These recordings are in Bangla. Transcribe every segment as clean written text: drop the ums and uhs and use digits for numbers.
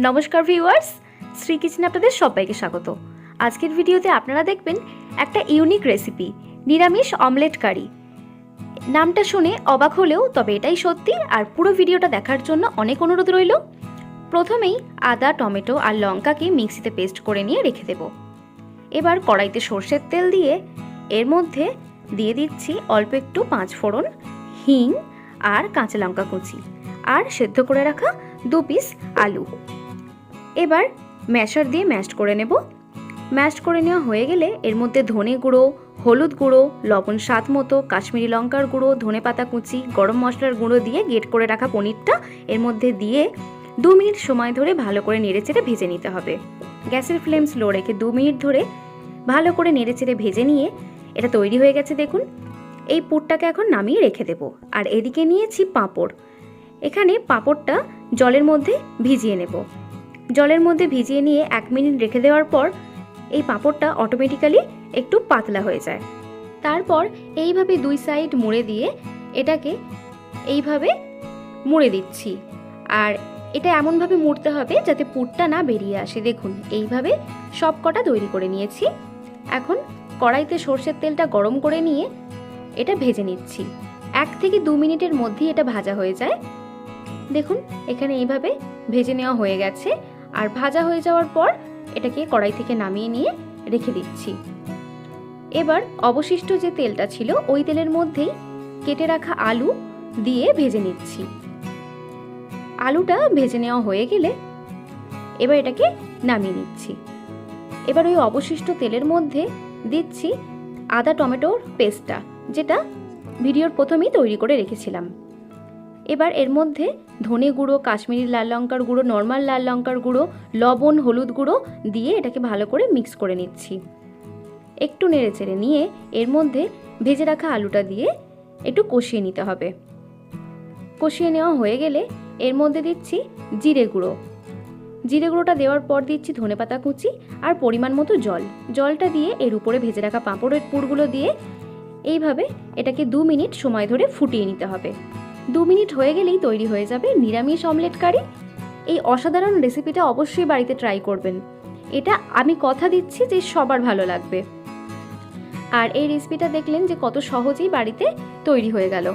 নমস্কার ভিউয়ার্স, শ্রী কিচেনে আপনাদের সবাইকে স্বাগত। আজকের ভিডিওতে আপনারা দেখবেন একটা ইউনিক রেসিপি, নিরামিষ অমলেট কারি। নামটা শুনে অবাক হলেও তবে এটাই সত্যি, আর পুরো ভিডিওটা দেখার জন্য অনেক অনুরোধ রইল। প্রথমেই আদা, টমেটো আর লঙ্কাকে মিক্সিতে পেস্ট করে নিয়ে রেখে দেব। এবার কড়াইতে সর্ষের তেল দিয়ে এর মধ্যে দিয়ে দিচ্ছি অল্প একটু 5 ফোড়ন, হিং আর কাঁচা লঙ্কা কুচি আর সেদ্ধ করে রাখা 2 পিস আলু। এবার ম্যাশার দিয়ে ম্যাশড করে নেব। ম্যাশড করে নেওয়া হয়ে গেলে এর মধ্যে ধনে গুঁড়ো, হলুদ গুঁড়ো, লবণ স্বাদ মতো, কাশ্মীরি লঙ্কার গুঁড়ো, ধনে পাতা কুচি, গরম মশলার গুঁড়ো দিয়ে গ্রেট করে রাখা পনিরটা এর মধ্যে দিয়ে 2 মিনিট সময় ধরে ভালো করে নেড়েচেড়ে ভেজে নিতে হবে। গ্যাসের ফ্লেম স্লো রেখে 2 মিনিট ধরে ভালো করে নেড়েচেড়ে ভেজে নিয়ে এটা তৈরি হয়ে গেছে। দেখুন, এই পুরটাকে এখন নামিয়ে রেখে দেব। আর এদিকে নিয়েছি পাঁপড়। এখানে পাঁপড়টা জলের মধ্যে ভিজিয়ে নেব। জলের মধ্যে ভিজিয়ে নিয়ে 1 মিনিট রেখে দেওয়ার পর এই পাঁপড়টা অটোমেটিক্যালি একটু পাতলা হয়ে যায়। তারপর এইভাবে 2 সাইড মুড়ে দিয়ে এটাকে এইভাবে মুড়ে দিচ্ছি। আর এটা এমনভাবে মুড়তে হবে যাতে পুরটা না বেরিয়ে আসে। দেখুন, এইভাবে সব কটা তৈরি করে নিয়েছি। এখন কড়াইতে সর্ষের তেলটা গরম করে নিয়ে এটা ভেজে নিচ্ছি। 1 থেকে 2 মিনিটের মধ্যেই এটা ভাজা হয়ে যায়। দেখুন, এখানে এইভাবে ভেজে নেওয়া হয়ে গেছে। আর ভাজা হয়ে যাওয়ার পর এটাকে কড়াই থেকে নামিয়ে নিয়ে রেখে দিচ্ছি। এবার অবশিষ্ট যে তেলটা ছিল ওই তেলের মধ্যেই কেটে রাখা আলু দিয়ে ভেজে নিচ্ছি। আলুটা ভেজে নেওয়া হয়ে গেলে এবার এটাকে নামিয়ে নিচ্ছি। এবার ওই অবশিষ্ট তেলের মধ্যে দিচ্ছি আদা টমেটোর পেস্টটা, যেটা ভিডিওর প্রথমেই তৈরি করে রেখেছিলাম। এবার এর মধ্যে ধনে গুঁড়ো, কাশ্মীরি লাল লঙ্কার গুঁড়ো, নর্মাল লাল লঙ্কার গুঁড়ো, লবণ, হলুদ গুঁড়ো দিয়ে এটাকে ভালো করে মিক্স করে নিচ্ছি। একটু নেড়েচেড়ে নিয়ে এর মধ্যে ভেজে রাখা আলুটা দিয়ে একটু কষিয়ে নিতে হবে। কষিয়ে নেওয়া হয়ে গেলে এর মধ্যে দিচ্ছি জিরে গুঁড়ো। জিরে গুঁড়োটা দেওয়ার পর দিচ্ছি ধনেপাতা কুচি আর পরিমাণ মতো জল। জলটা দিয়ে এর উপরে ভেজে রাখা পাঁপড়ের পুরগুলো দিয়ে এইভাবে এটাকে 2 মিনিট সময় ধরে ফুটিয়ে নিতে হবে। 2 মিনিট হয়ে গেলেই তৈরি হয়ে যাবে নিরামিষ অমলেট কারি। এই অসাধারণ রেসিপিটা অবশ্যই বাড়িতে ট্রাই করবেন। এটা আমি কথা দিচ্ছি যে সবার ভালো লাগবে। আর এই রেসিপিটা দেখলেন যে কত সহজেই বাড়িতে তৈরি হয়ে গেল।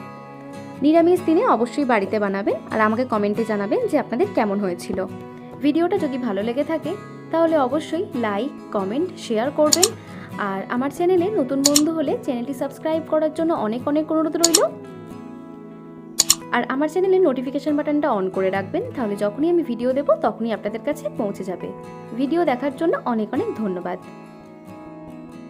নিরামিষ দিনে অবশ্যই বাড়িতে বানাবেন আর আমাকে কমেন্টে জানাবেন যে আপনাদের কেমন হয়েছিল। ভিডিওটা যদি ভালো লেগে থাকে তাহলে অবশ্যই লাইক, কমেন্ট, শেয়ার করবেন। আর আমার চ্যানেলে নতুন বন্ধু হলে চ্যানেলটি সাবস্ক্রাইব করার জন্য অনেক অনুরোধ রইল। আর আমার চ্যানেলের নোটিফিকেশন বাটনটা অন করে রাখবেন, তাহলে যখনই আমি ভিডিও দেব তখনই আপনাদের কাছে পৌঁছে যাবে। ভিডিও দেখার জন্য অনেক ধন্যবাদ।